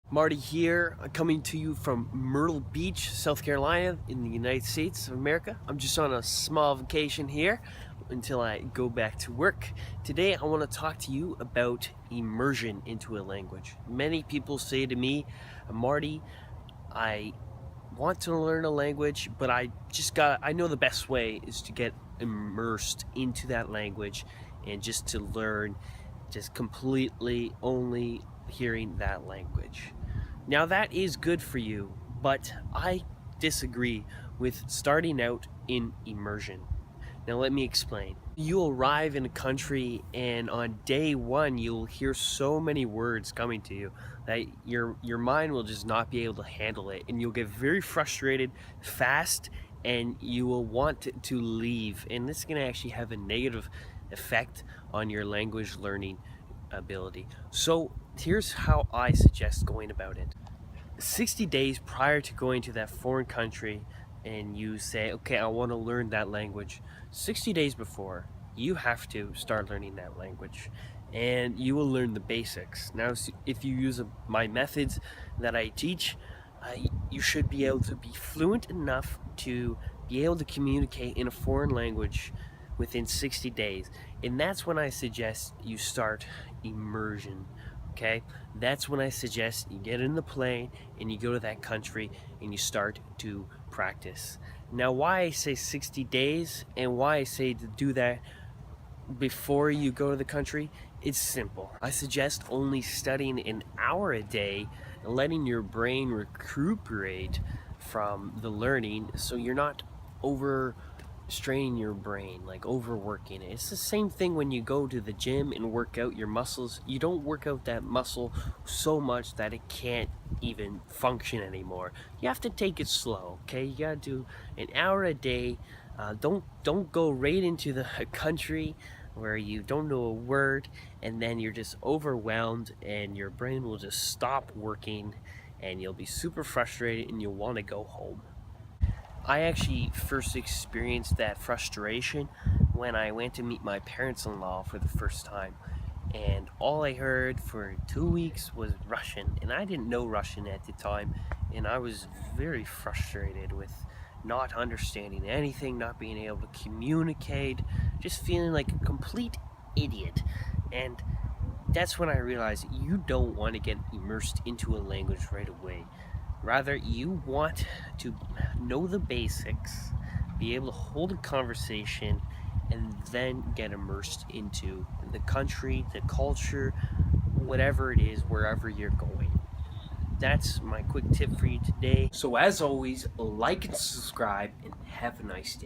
Marty here, coming to you from Myrtle Beach, South Carolina in the United States of America. I'm just on a small vacation here until I go back to work. Today I want to talk to you about immersion into a language. Many people say to me, Marty, I want to learn a language, but I know the best way is to get immersed into that language and just to learn just completely only hearing that language. Now that is good for you, but I disagree with starting out in immersion. Now let me explain. You'll arrive in a country and on day one you'll hear so many words coming to you that your mind will just not be able to handle it, and you'll get very frustrated fast and you will want to leave, and this is going to actually have a negative effect on your language learning ability. So here's how I suggest going about it. 60 days prior to going to that foreign country, and you say, okay, I want to learn that language. 60 days before, you have to start learning that language, and you will learn the basics. Now, if you use my methods that I teach, you should be able to be fluent enough to be able to communicate in a foreign language within 60 days. And that's when I suggest you start immersion. Okay, that's when I suggest you get in the plane and you go to that country and you start to practice. Now, why I say 60 days and why I say to do that before you go to the country, it's simple. I suggest only studying an hour a day and letting your brain recuperate from the learning, so you're not overstraining your brain, like overworking it. It's the same thing when you go to the gym and work out your muscles. You don't work out that muscle so much that it can't even function anymore. You have to take it slow, okay? You gotta do an hour a day. Don't go right into the country where you don't know a word and then you're just overwhelmed and your brain will just stop working and you'll be super frustrated and you'll want to go home. I actually first experienced that frustration when I went to meet my parents-in-law for the first time, and all I heard for 2 weeks was Russian, and I didn't know Russian at the time, and I was very frustrated with not understanding anything, not being able to communicate, just feeling like a complete idiot. And that's when I realized you don't want to get immersed into a language right away. Rather, you want to know the basics, be able to hold a conversation, and then get immersed into the country, the culture, whatever it is, wherever you're going. That's my quick tip for you today. So as always, like and subscribe, and have a nice day.